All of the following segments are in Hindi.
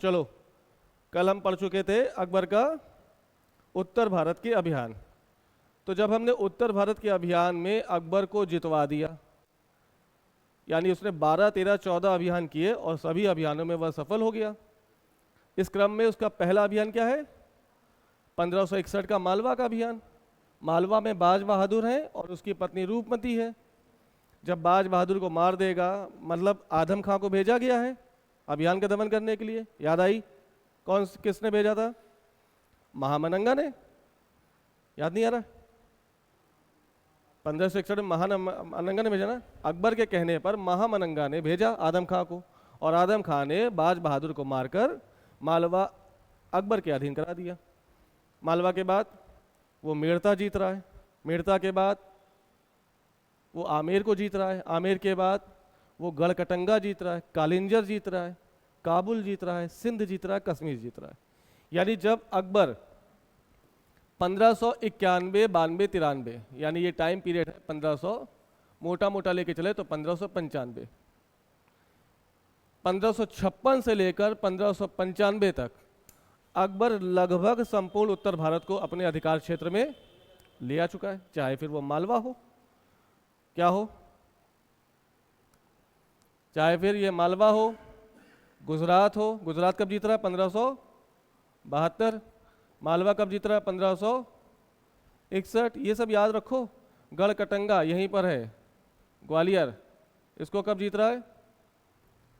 चलो, कल हम पढ़ चुके थे अकबर का उत्तर भारत के अभियान। तो जब हमने उत्तर भारत के अभियान में अकबर को जितवा दिया, यानी उसने 12, 13, 14 अभियान किए और सभी अभियानों में वह सफल हो गया। इस क्रम में उसका पहला अभियान क्या है? 1561 का मालवा का अभियान। मालवा में बाज बहादुर है और उसकी पत्नी रूपमती है। जब बाज बहादुर को मार देगा, मतलब आदम खां को भेजा गया है अभियान का दमन करने के लिए। याद आई? किसने भेजा था? महामनंगा ने। याद नहीं आ रहा? 1561 में महामनंगा ने भेजा ना। अकबर के कहने पर महामनंगा ने भेजा आदम खां को, और आदम खां ने बाज बहादुर को मारकर मालवा अकबर के अधीन करा दिया। मालवा के बाद वो मेड़ता जीत रहा है, मेड़ता के बाद वो आमेर को जीत रहा है, आमेर के बाद वो गढ़कटंगा जीत रहा है, कालिंजर जीत रहा है, काबुल जीत रहा है, सिंध जीत रहा है, कश्मीर जीत रहा है। यानी जब अकबर 1591, 92, 93, यानी ये टाइम पीरियड है 1500, मोटा मोटा लेके चले तो 1595, 1556 से लेकर 1595 तक अकबर लगभग संपूर्ण उत्तर भारत को अपने अधिकार क्षेत्र में ले आ चुका है। चाहे फिर वो मालवा हो, क्या हो, चाहे फिर ये मालवा हो, गुजरात हो। गुजरात कब जीत रहा है? 1572। मालवा कब जीत रहा है? 1561। ये सब याद रखो। गढ़कटंगा यहीं पर है, ग्वालियर, इसको कब जीत रहा है?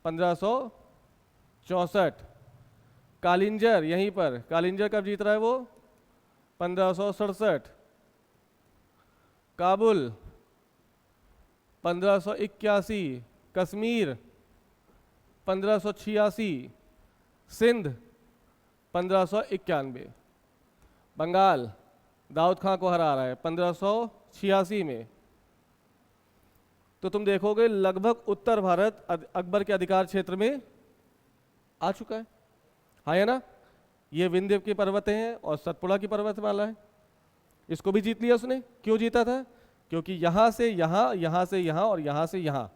1564। कालिंजर यहीं पर, कालिंजर कब जीत रहा है वो? 1567। काबुल 1581, कश्मीर 1586, सिंध 1591, बंगाल दाऊद खां को हरा रहा है 1586 में। तो तुम देखोगे लगभग उत्तर भारत अकबर के अधिकार क्षेत्र में आ चुका है। हाँ, है ना? ये विंध्य की पर्वतें हैं और सतपुड़ा की पर्वतमाला है। इसको भी जीत लिया उसने। क्यों जीता था? क्योंकि यहाँ से यहाँ, यहाँ से यहाँ और यहाँ से यहाँ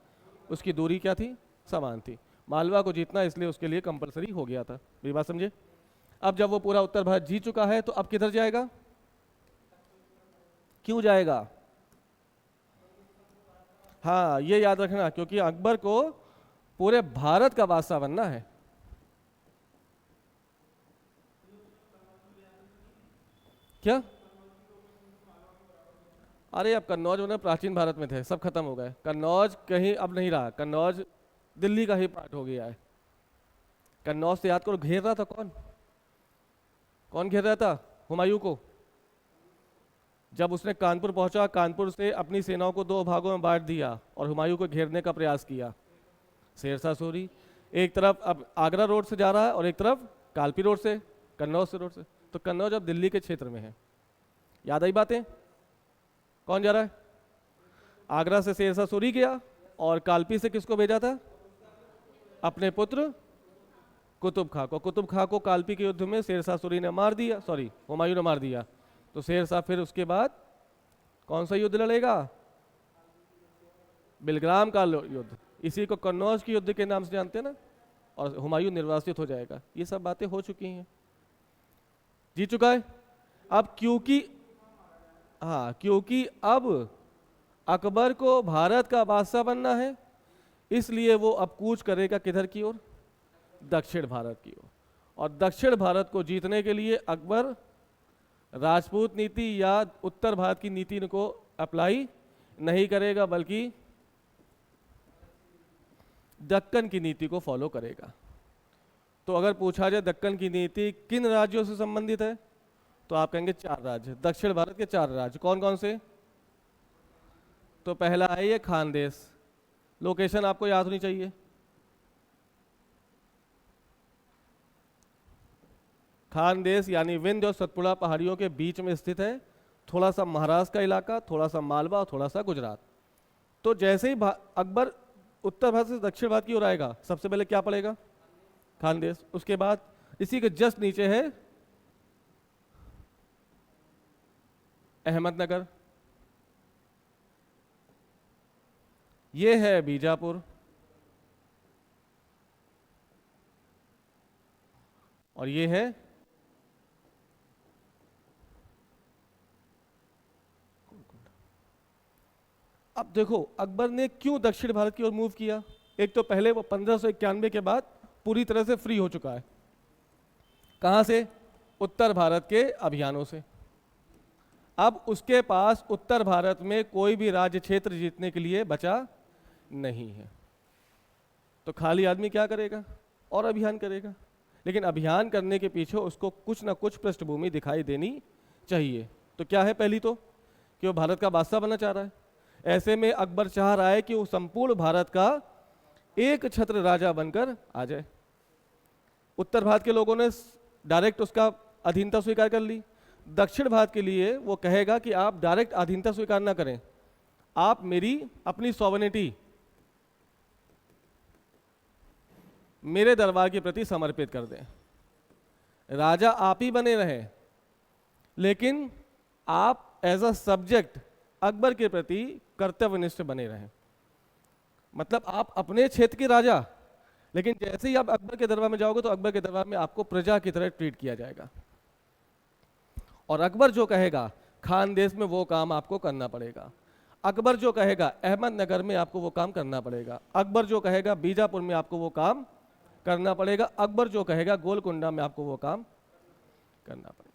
उसकी दूरी क्या थी? समान थी। मालवा को जीतना इसलिए उसके लिए कंपलसरी हो गया था। मेरी बात समझे? अब जब वो पूरा उत्तर भारत जीत चुका है तो अब किधर जाएगा? क्यों जाएगा? हाँ, ये याद रखना, क्योंकि अकबर को पूरे भारत का बादशाह बनना है। क्या? अरे अब कन्नौज में प्राचीन भारत में थे, सब खत्म हो गए। कन्नौज कहीं अब नहीं रहा। कन्नौज दिल्ली का ही पार्ट हो गया है। कन्नौज से याद करो, घेर रहा था कौन? कौन घेर रहा था? हुमायूं को। जब उसने कानपुर पहुंचा, कानपुर से अपनी सेनाओं को 2 भागों में बांट दिया और हुमायूं को घेरने का प्रयास किया। शेरशाह सूरी एक तरफ अब आगरा रोड से जा रहा है और एक तरफ कालपी रोड से, कन्नौज से रोड से। तो कन्नौज अब दिल्ली के क्षेत्र में है। याद आई बातें? कौन जा रहा है? आगरा से शेरशाह सूरी गया और कालपी से किसको भेजा था? अपने पुत्र कुतुब खां को। कुतुब खां को कालपी के युद्ध में शेरशाह सूरी ने मार दिया, सॉरी हुमायूं ने मार दिया। तो शेरशाह फिर उसके बाद कौन सा युद्ध लड़ेगा? बिलग्राम का युद्ध। इसी को कन्नौज के युद्ध के नाम से जानते हैं ना। और हुमायूं निर्वासित हो जाएगा। ये सब बातें हो चुकी हैं, जीत चुका है। अब क्योंकि अब अकबर को भारत का बादशाह बनना है, इसलिए वो अब कूच करेगा किधर की ओर? दक्षिण भारत की ओर। और दक्षिण भारत को जीतने के लिए अकबर राजपूत नीति या उत्तर भारत की नीति को अप्लाई नहीं करेगा, बल्कि दक्कन की नीति को फॉलो करेगा। तो अगर पूछा जाए दक्कन की नीति किन राज्यों से संबंधित है, तो आप कहेंगे 4 राज्य, दक्षिण भारत के 4 राज्य। कौन कौन से? तो पहला है ये खानदेश। लोकेशन आपको याद होनी चाहिए। खानदेश यानी विंध्य और सतपुड़ा पहाड़ियों के बीच में स्थित है। थोड़ा सा महाराष्ट्र का इलाका, थोड़ा सा मालवा और थोड़ा सा गुजरात। तो जैसे ही अकबर उत्तर भारत से दक्षिण भारत की ओर आएगा, सबसे पहले क्या पड़ेगा? खानदेश। उसके बाद इसी के जस्ट नीचे है अहमदनगर, ये है बीजापुर, और ये है अब देखो अकबर ने क्यों दक्षिण भारत की ओर मूव किया। एक तो पहले वो 1591 के बाद पूरी तरह से फ्री हो चुका है। कहां से? उत्तर भारत के अभियानों से। अब उसके पास उत्तर भारत में कोई भी राज्य क्षेत्र जीतने के लिए बचा नहीं है, तो खाली आदमी क्या करेगा? और अभियान करेगा। लेकिन अभियान करने के पीछे उसको कुछ ना कुछ पृष्ठभूमि दिखाई देनी चाहिए। तो क्या है? पहली तो कि वो भारत का बादशाह बनना चाह रहा है। ऐसे में अकबर चाह रहा है कि वो संपूर्ण भारत का एक छत्र राजा बनकर आ जाए। उत्तर भारत के लोगों ने डायरेक्ट उसका अधीनता स्वीकार कर ली। दक्षिण भारत के लिए वो कहेगा कि आप डायरेक्ट अधीनता स्वीकार ना करें, आप मेरी अपनी सॉवरेनिटी मेरे दरबार के प्रति समर्पित कर दें। राजा आप ही बने रहे, लेकिन आप एज अ सब्जेक्ट अकबर के प्रति कर्तव्यनिष्ठ बने रहें। मतलब आप अपने क्षेत्र के राजा, लेकिन जैसे ही आप अकबर के दरबार में जाओगे तो अकबर के दरबार में आपको प्रजा की तरह ट्रीट किया जाएगा। और अकबर जो कहेगा खान देश में वो काम आपको करना पड़ेगा। अकबर जो कहेगा अहमदनगर में आपको वो काम करना पड़ेगा। अकबर जो कहेगा बीजापुर में आपको वो काम करना पड़ेगा। अकबर जो कहेगा गोलकुंडा में आपको वो काम करना पड़ेगा।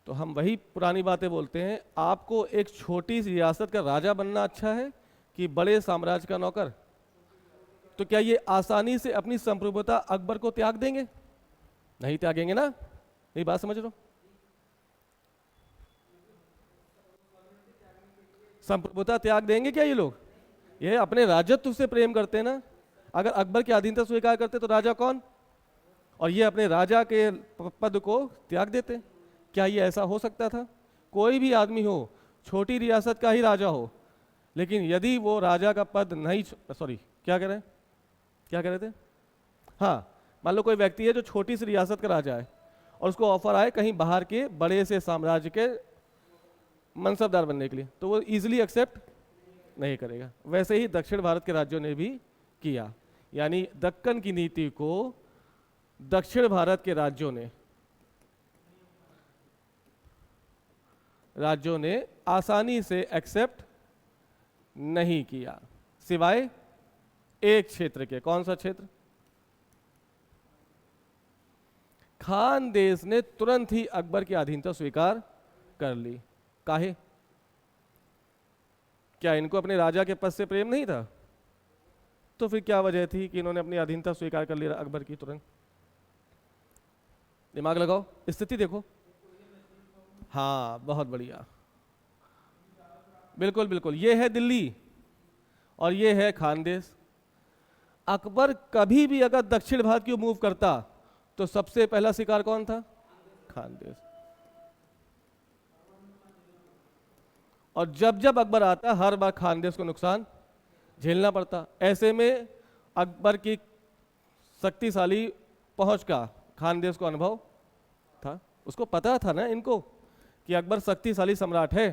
तो हम वही पुरानी बातें बोलते हैं, आपको एक छोटी सी रियासत का राजा बनना अच्छा है कि बड़े साम्राज्य का नौकर? तो क्या ये आसानी से अपनी संप्रभुता अकबर को त्याग देंगे? नहीं त्यागेंगे ना। ये बात समझ लो। संप्रभुता त्याग देंगे क्या ये लोग? ये अपने राजत्व से प्रेम करते हैं ना। अगर अकबर की अधीनता स्वीकार करते तो राजा कौन? और ये अपने राजा के पद को त्याग देते। क्या ये ऐसा हो सकता था? कोई भी आदमी हो, छोटी रियासत का ही राजा हो, लेकिन यदि वो राजा का पद नहीं, सॉरी क्या कह रहे हैं, क्या कह रहे थे? हाँ, मान लो कोई व्यक्ति है जो छोटी सी रियासत का राजा है और उसको ऑफर आए कहीं बाहर के बड़े से साम्राज्य के मनसबदार बनने के लिए, तो वो इजीली एक्सेप्ट नहीं करेगा। वैसे ही दक्षिण भारत के राज्यों ने भी किया, यानी दक्कन की नीति को दक्षिण भारत के राज्यों ने आसानी से एक्सेप्ट नहीं किया, सिवाय एक क्षेत्र के। कौन सा क्षेत्र? खान देश ने तुरंत ही अकबर की अधीनता स्वीकार कर ली। काहे? क्या इनको अपने राजा के पद से प्रेम नहीं था? तो फिर क्या वजह थी कि इन्होंने अपनी अधीनता स्वीकार कर लिया अकबर की तुरंत? दिमाग लगाओ, स्थिति देखो। हाँ, बहुत बढ़िया, बिल्कुल बिल्कुल। ये है दिल्ली और ये है खानदेश। अकबर कभी भी अगर दक्षिण भारत की मूव करता तो सबसे पहला शिकार कौन था? खानदेश। और जब जब अकबर आता हर बार खानदेश को नुकसान झेलना पड़ता। ऐसे में अकबर की शक्तिशाली पहुंच का खानदेश को अनुभव था। उसको पता था ना इनको कि अकबर शक्तिशाली सम्राट है,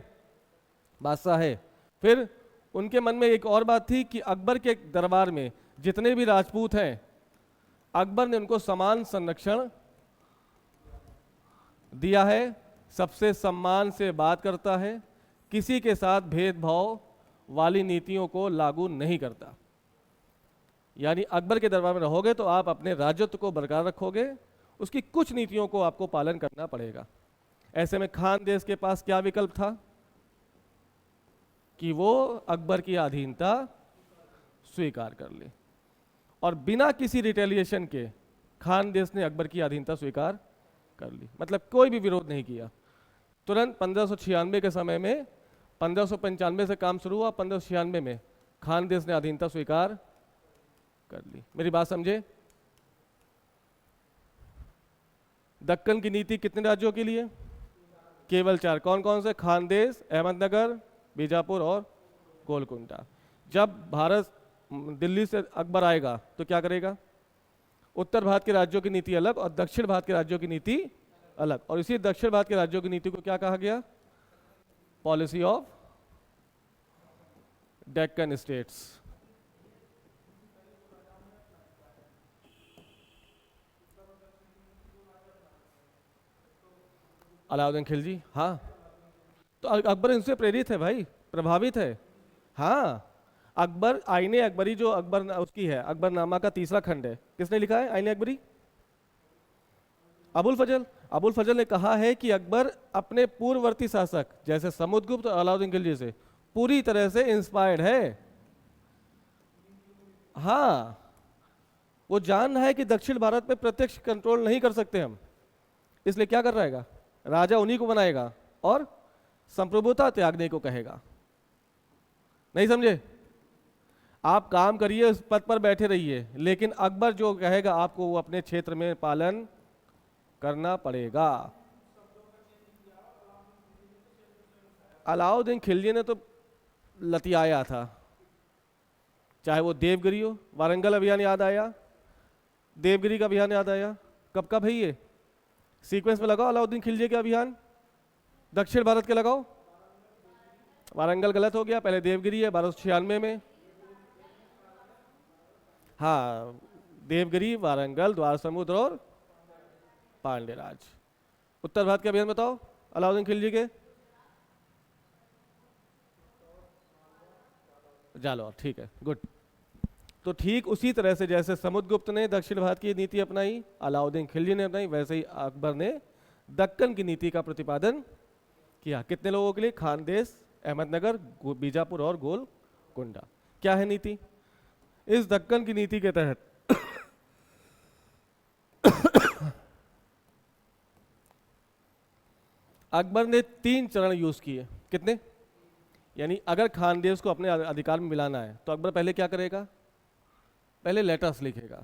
बादशाह है। फिर उनके मन में एक और बात थी कि अकबर के दरबार में जितने भी राजपूत हैं, अकबर ने उनको समान संरक्षण दिया है, सबसे सम्मान से बात करता है, किसी के साथ भेदभाव वाली नीतियों को लागू नहीं करता। यानी अकबर के दरबार में रहोगे तो आप अपने राजत्व को बरकरार रखोगे, उसकी कुछ नीतियों को आपको पालन करना पड़ेगा। ऐसे में खान देश के पास क्या विकल्प था कि वो अकबर की अधीनता स्वीकार कर ले, और बिना किसी रिटेलिएशन के खान देश ने अकबर की अधीनता स्वीकार कर ली। मतलब कोई भी विरोध नहीं किया। तुरंत 1596 के समय में, 1595 से काम शुरू हुआ, 1596 में खान देश ने अधीनता स्वीकार कर ली। मेरी बात समझे? दक्कन की नीति कितने राज्यों के लिए? केवल 4। कौन कौन से? खानदेश, अहमदनगर, बीजापुर और गोलकुंडा। जब भारत दिल्ली से अकबर आएगा तो क्या करेगा? उत्तर भारत के राज्यों की नीति अलग और दक्षिण भारत के राज्यों की नीति अलग। और इसी दक्षिण भारत के राज्यों की नीति को क्या कहा गया? Policy of Deccan states. Alauddin Khilji, हाँ। तो अकबर इनसे प्रेरित है भाई, प्रभावित है। हाँ, अकबर, आईने अकबरी जो अकबर उसकी है, अकबरनामा का तीसरा खंड है, किसने लिखा है आईने अकबरी? अबुल फजल। अबुल फजल ने कहा है कि अकबर अपने पूर्ववर्ती शासक जैसे समुद्रगुप्त और अलाउद्दीन खिलजी से पूरी तरह से इंस्पायर्ड है। हाँ, वो जान रहा है कि दक्षिण भारत में प्रत्यक्ष कंट्रोल नहीं कर सकते हम, इसलिए क्या कर रहेगा, राजा उन्हीं को बनाएगा और संप्रभुता त्यागने को कहेगा। नहीं समझे? आप काम करिए, उस पद पर बैठे रहिए, लेकिन अकबर जो कहेगा आपको वो अपने क्षेत्र में पालन करना पड़ेगा। अलाउद्दीन खिलजी ने तो लतियाया था, चाहे वो देवगिरी हो, वारंगल अभियान याद आया, देवगिरी का अभियान याद आया, कब कब है ये, सीक्वेंस में लगाओ अलाउद्दीन खिलजी के अभियान, दक्षिण भारत के लगाओ। वारंगल गलत हो गया, पहले देवगिरी है 1296 में। हाँ, देवगिरी, वारंगल, द्वार समुद्र और पांड्य राज। उत्तर भारत के अभियान बताओ अलाउद्दीन खिलजी के। जालौर, ठीक है, गुड। तो ठीक उसी तरह से जैसे समुद्रगुप्त ने दक्षिण भारत की नीति अपनाई, अलाउद्दीन खिलजी ने अपनाई, वैसे ही अकबर ने दक्कन की नीति का प्रतिपादन किया। कितने लोगों के लिए? खानदेश, अहमदनगर, बीजापुर और गोलकुंडा। क्या है नीति? इस दक्कन की नीति के तहत अकबर ने 3 चरण यूज किए। कितने? यानी अगर खानदेश को अपने अधिकार में मिलाना है तो अकबर पहले क्या करेगा? पहले लेटर्स लिखेगा।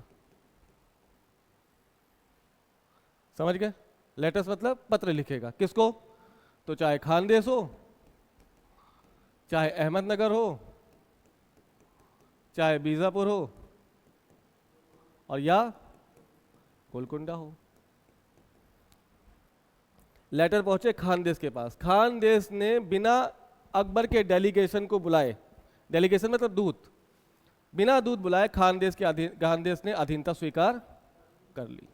समझ गए? लेटर्स मतलब पत्र लिखेगा। किसको? तो चाहे खानदेश हो, चाहे अहमदनगर हो, चाहे बीजापुर हो, और या गोलकुंडा हो। लेटर पहुंचे खानदेश के पास। खानदेश ने बिना अकबर के डेलीगेशन को बुलाए, डेलीगेशन मतलब दूत, बिना दूत बुलाए खानदेश ने अधीनता स्वीकार कर ली।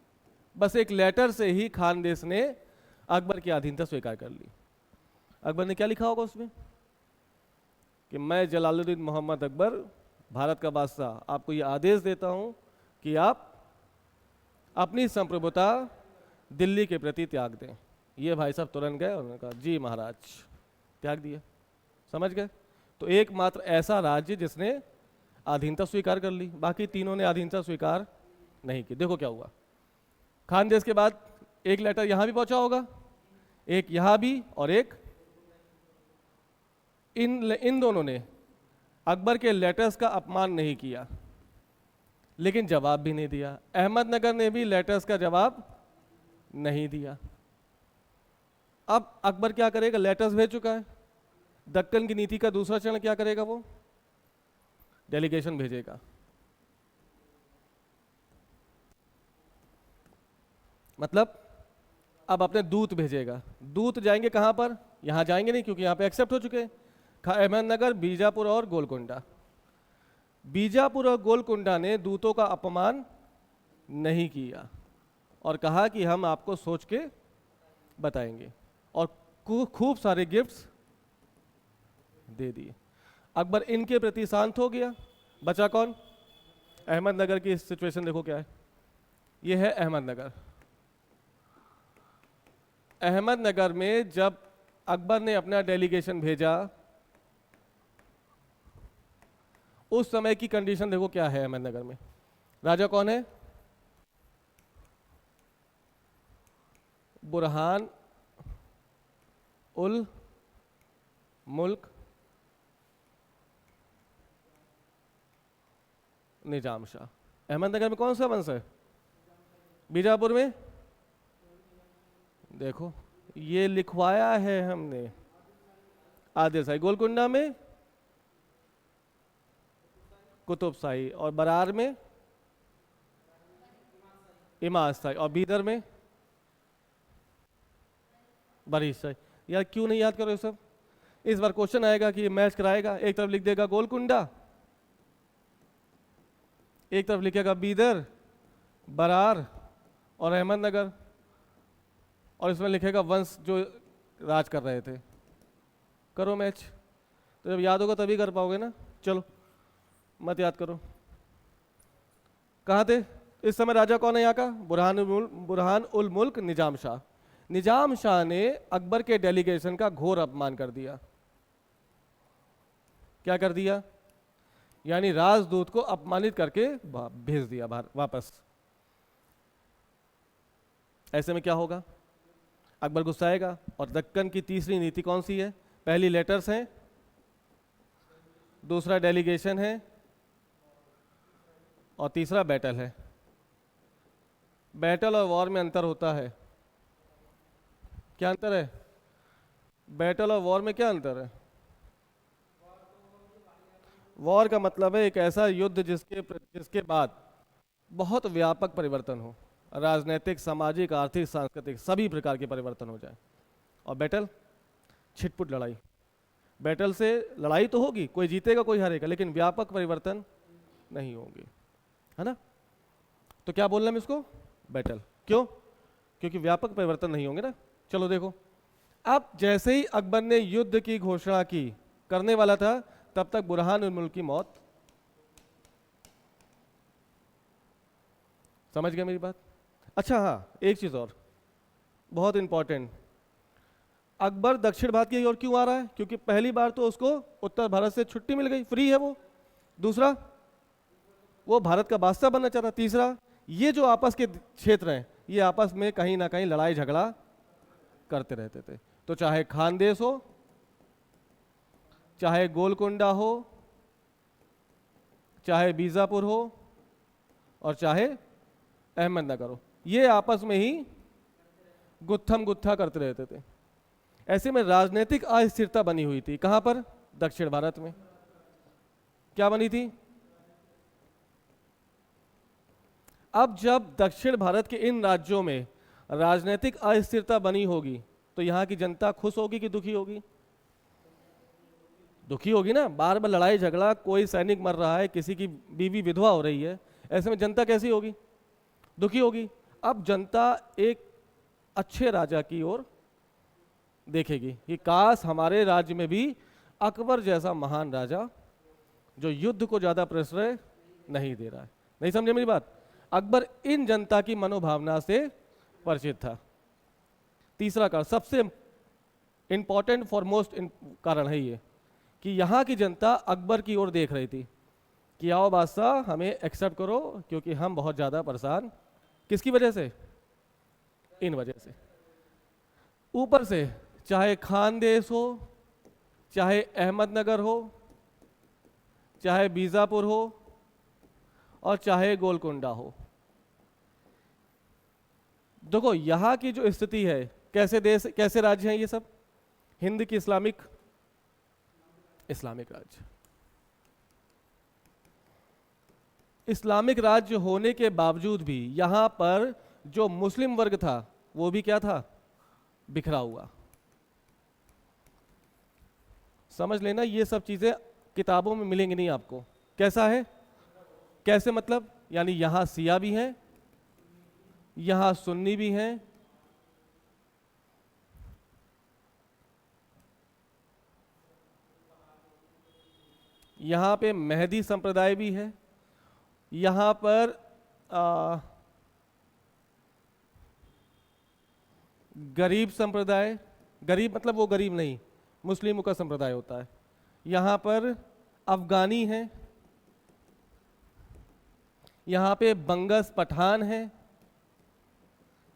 बस एक लेटर से ही खानदेश ने अकबर की अधीनता स्वीकार कर ली। अकबर ने क्या लिखा होगा उसमें? कि मैं जलालुद्दीन मोहम्मद अकबर, भारत का बादशाह, आपको ये आदेश देता हूं कि आप अपनी संप्रभुता दिल्ली के प्रति त्याग दें। ये भाई साहब तुरंत गए और उन्होंने कहा जी महाराज, त्याग दिया। समझ गए? तो एकमात्र ऐसा राज्य जिसने अधीनता स्वीकार कर ली, बाकी तीनों ने अधीनता स्वीकार नहीं की। देखो क्या हुआ। खानदेश के बाद एक लेटर यहां भी पहुंचा होगा, एक यहां भी, और एक इन दोनों ने अकबर के लेटर्स का अपमान नहीं किया, लेकिन जवाब भी नहीं दिया। अहमदनगर ने भी लेटर्स का जवाब नहीं दिया। अब अकबर क्या करेगा? लेटर्स भेज चुका है। दक्कन की नीति का दूसरा चरण क्या करेगा? वो डेलीगेशन भेजेगा। मतलब अब अपने दूत भेजेगा। दूत जाएंगे कहां पर? यहां जाएंगे नहीं, क्योंकि यहां पे एक्सेप्ट हो चुके हैं। अहमदनगर, बीजापुर और गोलकुंडा। बीजापुर और गोलकुंडा ने दूतों का अपमान नहीं किया और कहा कि हम आपको सोच के बताएंगे, और खूब सारे गिफ्ट्स दे दिए। अकबर इनके प्रति शांत हो गया। बचा कौन? अहमदनगर की सिचुएशन देखो क्या है। ये है अहमदनगर। अहमदनगर में जब अकबर ने अपना डेलीगेशन भेजा, उस समय की कंडीशन देखो क्या है। अहमदनगर में राजा कौन है? बुरहान उल मुल्क निजाम शाह। अहमदनगर में कौन सा वंश है? बीजापुर में देखो ये लिखवाया है हमने, आदिल शाही। गोलकुंडा में कुतुब शाही, और बरार में इमाद शाही, और बीदर में बरीश शाही। यार क्यों नहीं याद करो ये सब? इस बार क्वेश्चन आएगा कि मैच कराएगा। एक तरफ लिख देगा गोलकुंडा, एक तरफ लिखेगा बीदर, बरार और अहमदनगर। और इसमें लिखेगा वंश जो राज कर रहे थे। करो मैच, तो जब याद होगा तभी कर पाओगे ना। चलो मत याद करो। कहाँ थे इस समय? राजा कौन है यहाँ का? बुरहान उल मुल्क निजाम शाह। निजाम शाह ने अकबर के डेलीगेशन का घोर अपमान कर दिया। क्या कर दिया? यानी राजदूत को अपमानित करके भेज दिया वापस। ऐसे में क्या होगा? अकबर गुस्साएगा। और दक्कन की तीसरी नीति कौन सी है? पहली लेटर्स है, दूसरा डेलीगेशन है, और तीसरा बैटल है। बैटल और वॉर में अंतर होता है। क्या अंतर है? बैटल और वॉर में क्या अंतर है? वॉर का मतलब है एक ऐसा युद्ध जिसके बाद बहुत व्यापक परिवर्तन हो, राजनीतिक, सामाजिक, आर्थिक, सांस्कृतिक सभी प्रकार के परिवर्तन हो जाए। और बैटल छिटपुट लड़ाई। बैटल से लड़ाई तो होगी, कोई जीतेगा कोई हारेगा, लेकिन व्यापक परिवर्तन नहीं होंगे, है ना। तो क्या बोलना है इसको? बैटल। क्यों? क्योंकि व्यापक परिवर्तन नहीं होंगे ना। चलो देखो, अब जैसे ही अकबर ने युद्ध की घोषणा की, करने वाला था, तब तक बुरहान उल मुल्क की मौत। समझ गए मेरी बात? अच्छा हाँ, एक चीज और बहुत इंपॉर्टेंट। अकबर दक्षिण भारत की ओर क्यों आ रहा है? क्योंकि पहली बार तो उसको उत्तर भारत से छुट्टी मिल गई, फ्री है वो। दूसरा, वो भारत का बादशाह बनना चाहता। तीसरा, ये जो आपस के क्षेत्र हैं, ये आपस में कहीं ना कहीं लड़ाई झगड़ा करते रहते थे। तो चाहे खानदेश हो, चाहे गोलकोंडा हो, चाहे बीजापुर हो, और चाहे अहमदनगर हो, ये आपस में ही गुत्थम गुत्था करते रहते थे। ऐसे में राजनीतिक अस्थिरता बनी हुई थी। कहां पर? दक्षिण भारत में। क्या बनी थी? अब जब दक्षिण भारत के इन राज्यों में राजनीतिक अस्थिरता बनी होगी, तो यहां की जनता खुश होगी कि दुखी होगी? दुखी होगी ना। बार बार लड़ाई झगड़ा, कोई सैनिक मर रहा है, किसी की बीवी विधवा हो रही है, ऐसे में जनता कैसी होगी? दुखी होगी। अब जनता एक अच्छे राजा की ओर देखेगी कि काश हमारे राज्य में भी अकबर जैसा महान राजा, जो युद्ध को ज्यादा प्रश्रय नहीं दे रहा है। नहीं समझे मेरी बात? अकबर इन जनता की मनोभावना से परिचित था। तीसरा कारण, सबसे इंपॉर्टेंट फॉरमोस्ट कारण है ये, कि यहाँ की जनता अकबर की ओर देख रही थी कि आओ बादशाह, हमें एक्सेप्ट करो, क्योंकि हम बहुत ज़्यादा परेशान। किसकी वजह से? इन वजह से। ऊपर से चाहे खानदेश हो, चाहे अहमदनगर हो, चाहे बीजापुर हो, और चाहे गोलकोंडा हो, देखो यहाँ की जो स्थिति है, कैसे देश, कैसे राज्य हैं ये सब? हिंद की इस्लामिक राज्य। इस्लामिक राज्य होने के बावजूद भी यहां पर जो मुस्लिम वर्ग था, वो भी क्या था? बिखरा हुआ। समझ लेना, ये सब चीजें किताबों में मिलेंगी नहीं आपको। कैसा है? कैसे मतलब? यानी यहां सिया भी हैं, यहां सुन्नी भी हैं, यहाँ पे मेहदी संप्रदाय भी है, यहाँ पर गरीब संप्रदाय, गरीब मतलब वो गरीब नहीं, मुस्लिमों का संप्रदाय होता है, यहाँ पर अफगानी है, यहाँ पे बंगस पठान है,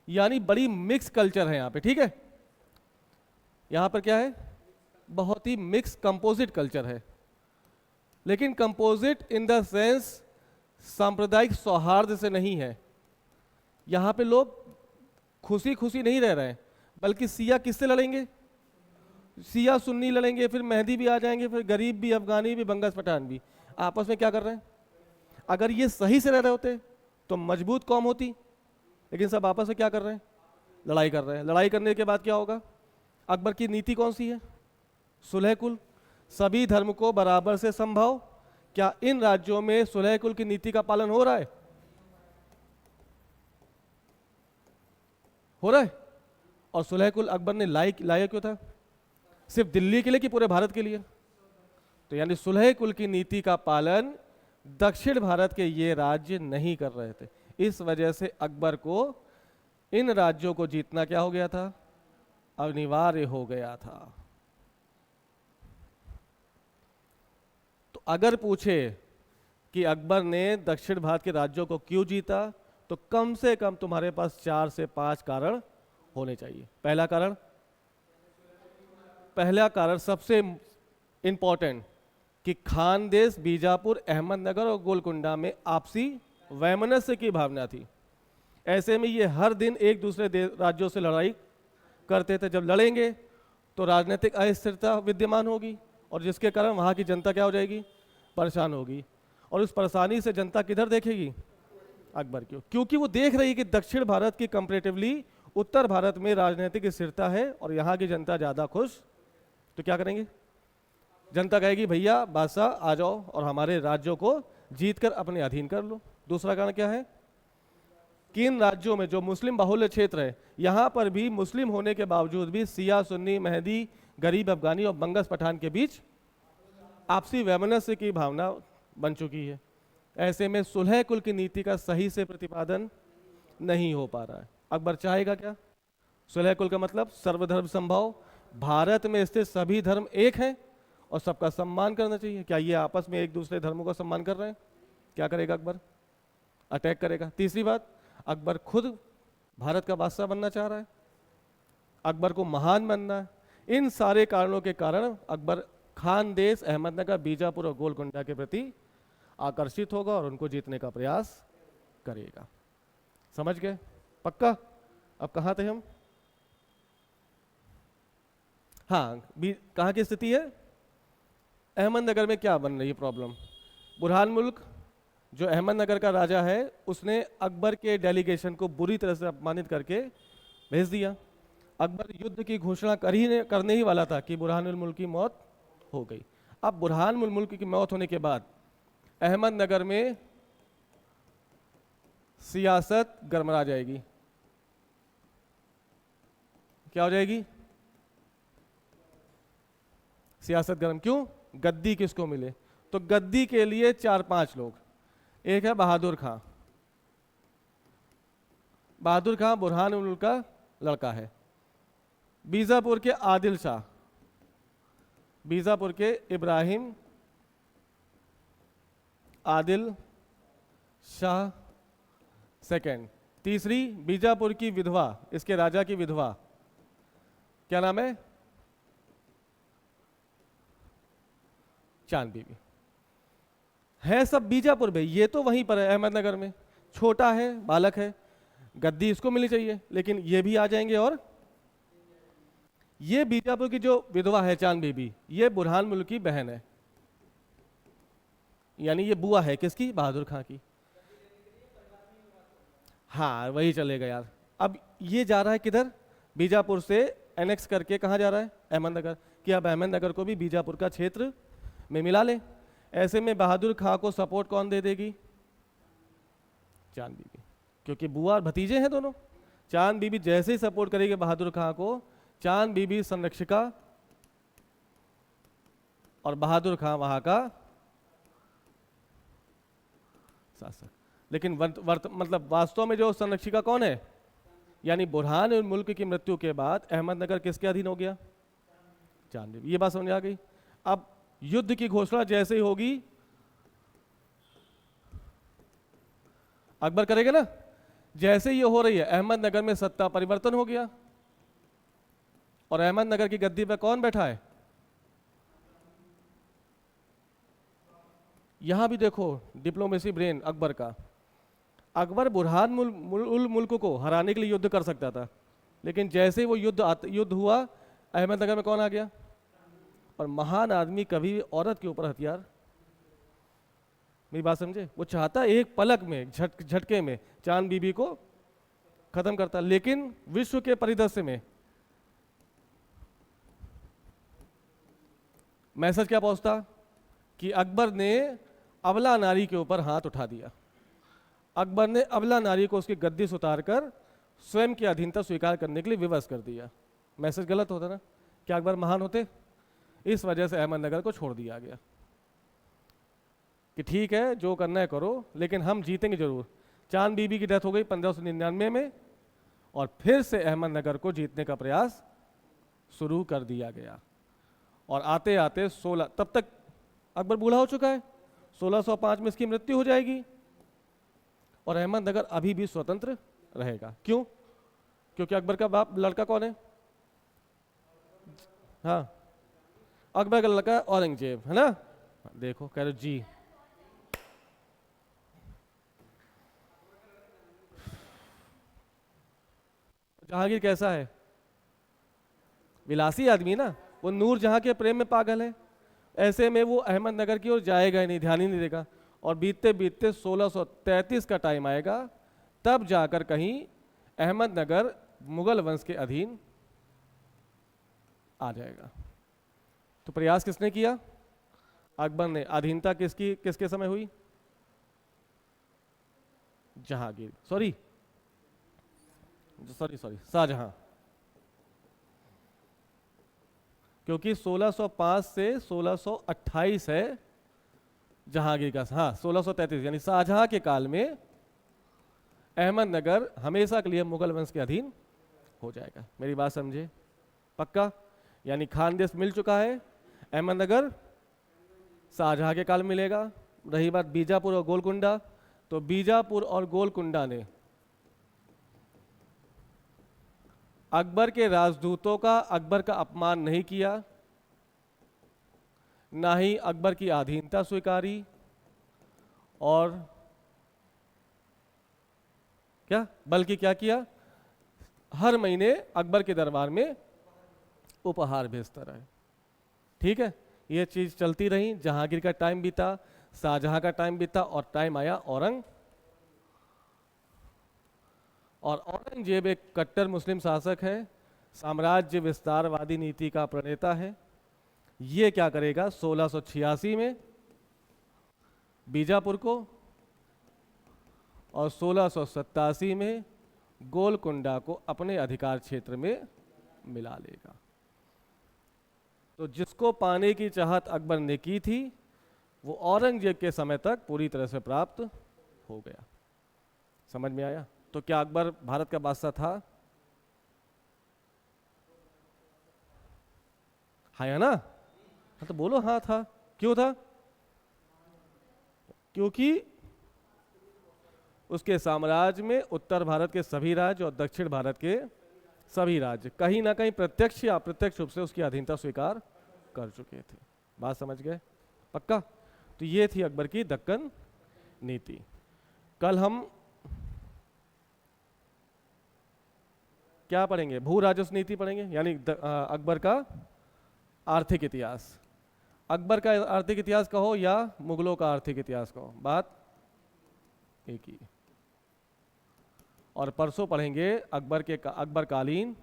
यानी बड़ी मिक्स कल्चर है यहाँ पे। ठीक है, यहाँ पर क्या है? बहुत ही मिक्स कंपोजिट कल्चर है। लेकिन कंपोजिट इन द सेंस सांप्रदायिक सौहार्द से नहीं है। यहाँ पे लोग खुशी खुशी नहीं रह रहे हैं, बल्कि सिया किससे लड़ेंगे? सिया सुन्नी लड़ेंगे, फिर मेहदी भी आ जाएंगे, फिर गरीब भी, अफगानी भी, बंगस पठान भी आपस में क्या कर रहे हैं? अगर ये सही से रह रहे होते तो मजबूत कौम होती, लेकिन सब आपस में क्या कर रहे हैं? लड़ाई कर रहे हैं। लड़ाई करने के बाद क्या होगा? अकबर की नीति कौन सी है? सुलह कुल, सभी धर्म को बराबर से संभाव। क्या इन राज्यों में सुलह कुल की नीति का पालन हो रहा है? हो रहा है? और सुलह कुल अकबर ने लाया क्यों था? सिर्फ दिल्ली के लिए कि पूरे भारत के लिए? तो यानी सुलह कुल की नीति का पालन दक्षिण भारत के ये राज्य नहीं कर रहे थे। इस वजह से अकबर को इन राज्यों को जीतना क्या हो गया था? अनिवार्य हो गया था। तो अगर पूछे कि अकबर ने दक्षिण भारत के राज्यों को क्यों जीता, तो कम से कम तुम्हारे पास 4 से 5 कारण होने चाहिए। पहला कारण सबसे इंपॉर्टेंट कि खानदेश, बीजापुर, अहमदनगर और गोलकुंडा में आपसी वैमनस्य की भावना थी। ऐसे में ये हर दिन एक दूसरे राज्यों से लड़ाई करते थे। जब लड़ेंगे तो राजनीतिक अस्थिरता विद्यमान होगी और जिसके कारण वहाँ की जनता क्या हो जाएगी? परेशान होगी। और उस परेशानी से जनता किधर देखेगी? अकबर की। क्योंकि वो देख रही कि दक्षिण भारत की कंपैरेटिवली उत्तर भारत में राजनीतिक स्थिरता है और यहाँ की जनता ज़्यादा खुश। तो क्या करेंगे? जनता कहेगी भैया बादशाह आ जाओ और हमारे राज्यों को जीतकर अपने अधीन कर लो। दूसरा कारण क्या है कि इन राज्यों में जो मुस्लिम बाहुल्य क्षेत्र है, यहाँ पर भी मुस्लिम होने के बावजूद भी सिया, सुन्नी, महदी, गरीब अफगानी और बंगस पठान के बीच आपसी वैमनस्य की भावना बन चुकी है। ऐसे में सुलह कुल की नीति का सही से प्रतिपादन नहीं हो पा रहा है। अकबर चाहेगा क्या? सुलह कुल का मतलब सर्वधर्म संभाव, भारत में स्थित सभी धर्म एक हैं और सबका सम्मान करना चाहिए। क्या ये आपस में एक दूसरे धर्मों का सम्मान कर रहे हैं? क्या करेगा अकबर? अटैक करेगा। तीसरी बात, अकबर खुद भारत का बादशाह बनना चाह रहा है, अकबर को महान बनना है। इन सारे कारणों के कारण अकबर खानदेश, अहमदनगर, बीजापुर और गोलकुंडा के प्रति आकर्षित होगा और उनको जीतने का प्रयास करेगा। समझ गए? पक्का? अब कहाँ थे हम? हाँ, कहाँ की स्थिति है? अहमदनगर में क्या बन रही है प्रॉब्लम? बुरहान मुल्क जो अहमदनगर का राजा है, उसने अकबर के डेलीगेशन को बुरी तरह से अपमानित करके भेज दिया। अकबर युद्ध की घोषणा करने ही वाला था कि बुरहानुल मुल्क की मौत हो गई। अब बुरहानुल मुल्क की मौत होने के बाद अहमदनगर में सियासत गरमरा जाएगी। क्या हो जाएगी? सियासत गरम। क्यों? गद्दी किसको मिले? तो गद्दी के लिए 4-5 लोग। एक है बहादुर खां। बहादुर खां बुरहान मुल्क का लड़का है। बीजापुर के आदिल शाह, बीजापुर के इब्राहिम आदिल शाह सेकंड। तीसरी बीजापुर की विधवा, इसके राजा की विधवा, क्या नाम है? चांद बीबी। है सब बीजापुर में, ये तो वहीं पर है अहमदनगर में। छोटा है, बालक है, गद्दी इसको मिलनी चाहिए, लेकिन ये भी आ जाएंगे। और ये बीजापुर की जो विधवा है चांद बीबी, ये बुरहान मुल्क की बहन है, यानी ये बुआ है किसकी? बहादुर खां की। हाँ वही चलेगा यार। अब ये जा रहा है किधर? बीजापुर से एनेक्स करके कहाँ जा रहा है? अहमदनगर। कि अब अहमदनगर को भी बीजापुर का क्षेत्र में मिला ले। ऐसे में बहादुर खां को सपोर्ट कौन दे देगी? चांद बीबी, क्योंकि बुआ और भतीजे हैं दोनों। चांद बीबी जैसे ही सपोर्ट करेगी बहादुर खां को, चांद बीबी संरक्षिका और बहादुर खां वहां का शासक। लेकिन मतलब वास्तव में जो संरक्षिका कौन है? यानी बुरहान मुल्क की मृत्यु के बाद अहमदनगर किसके अधीन हो गया? चांद बीबी। ये बात समझ आ गई? अब युद्ध की घोषणा जैसे ही होगी अकबर करेगा ना। जैसे ये हो रही है अहमदनगर में सत्ता परिवर्तन हो गया और अहमदनगर की गद्दी पे कौन बैठा है? यहां भी देखो डिप्लोमेसी ब्रेन अकबर का। अकबर बुरहान मुल्क को हराने के लिए युद्ध कर सकता था, लेकिन जैसे ही वो युद्ध हुआ अहमदनगर में कौन आ गया? और महान आदमी कभी औरत के ऊपर हथियार, मेरी बात समझे? वो चाहता एक पलक में, झटके में चांद बीबी को खत्म करता। लेकिन विश्व के परिदृश्य में मैसेज क्या पहुंचता कि अकबर ने अबला नारी के ऊपर हाथ उठा दिया। अकबर ने अबला नारी को उसकी गद्दी से उतारकर स्वयं की अधीनता स्वीकार करने के लिए विवश कर दिया। मैसेज गलत होता ना, क्या अकबर महान होते? इस वजह से अहमदनगर को छोड़ दिया गया कि ठीक है जो करना है करो, लेकिन हम जीतेंगे जरूर। चांद बीबी की डेथ हो गई 1599 में, और फिर से अहमदनगर को जीतने का प्रयास शुरू कर दिया गया। और आते आते 16, तब तक अकबर बूढ़ा हो चुका है, 1605 में इसकी मृत्यु हो जाएगी और अहमदनगर अभी भी स्वतंत्र रहेगा। क्यों? क्योंकि अकबर का बाप लड़का कौन है? हाँ, अकबर का लड़का औरंगजेब है ना। देखो कह रहे जी। जहांगीर कैसा है? विलासी आदमी ना, वो नूर जहां के प्रेम में पागल है। ऐसे में वो अहमदनगर की ओर जाएगा ही नहीं, ध्यान ही नहीं देगा। और बीतते बीतते 1633 का टाइम आएगा, तब जाकर कहीं अहमदनगर मुगल वंश के अधीन आ जाएगा। तो प्रयास किसने किया? अकबर ने। अधीनता किसके समय हुई? जहांगीर, सॉरी शाहजहां। क्योंकि 1605 से 1628 है जहांगीर का, हाँ 1633, यानी शाहजहां के काल में अहमदनगर हमेशा के लिए मुगल वंश के अधीन हो जाएगा। मेरी बात समझे? पक्का? यानी खानदेश मिल चुका है, अहमदनगर शाहजहां के काल मिलेगा। रही बात बीजापुर और गोलकुंडा, तो बीजापुर और गोलकुंडा ने अकबर के राजदूतों का, अकबर का अपमान नहीं किया, ना ही अकबर की अधीनता स्वीकारी, और क्या बल्कि क्या किया, हर महीने अकबर के दरबार में उपहार भेजता रहे। ठीक है, ये चीज चलती रही। जहांगीर का टाइम बीता, शाहजहां का टाइम बीता, और टाइम आया औरंगजेब एक कट्टर मुस्लिम शासक है, साम्राज्य विस्तारवादी नीति का प्रणेता है। ये क्या करेगा? 1686 में बीजापुर को और 1687 में गोलकुंडा को अपने अधिकार क्षेत्र में मिला लेगा। तो जिसको पाने की चाहत अकबर ने की थी, वो औरंगजेब के समय तक पूरी तरह से प्राप्त हो गया। समझ में आया? तो क्या अकबर भारत का बादशाह था? है ना? हाँ तो बोलो हाँ था। क्यों था? क्योंकि उसके साम्राज्य में उत्तर भारत के सभी राज्य और दक्षिण भारत के सभी राज्य कहीं ना कहीं प्रत्यक्ष या अप्रत्यक्ष रूप से उसकी अधीनता स्वीकार कर चुके थे। बात समझ गए? पक्का? तो ये थी अकबर की दक्कन नीति। कल हम क्या पढ़ेंगे? भू राजस्व नीति पढ़ेंगे, यानी अकबर का आर्थिक इतिहास। अकबर का आर्थिक इतिहास कहो या मुगलों का आर्थिक इतिहास कहो, बात एक ही। और परसों पढ़ेंगे अकबर कालीन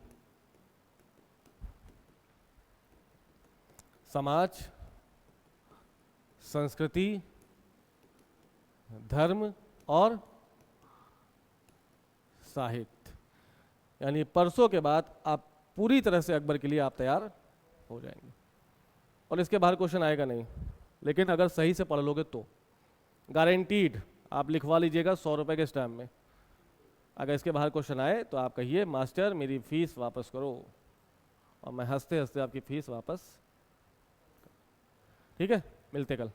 समाज, संस्कृति, धर्म और साहित्य। यानी परसों के बाद आप पूरी तरह से अकबर के लिए आप तैयार हो जाएंगे। और इसके बाहर क्वेश्चन आएगा नहीं, लेकिन अगर सही से पढ़ लोगे तो गारंटीड। आप लिखवा लीजिएगा 100 रुपये के स्टैम्प में। अगर इसके बाहर क्वेश्चन आए तो आप कहिए मास्टर मेरी फीस वापस करो, और मैं हंसते हंसते आपकी फीस वापस। ठीक है, मिलते कल।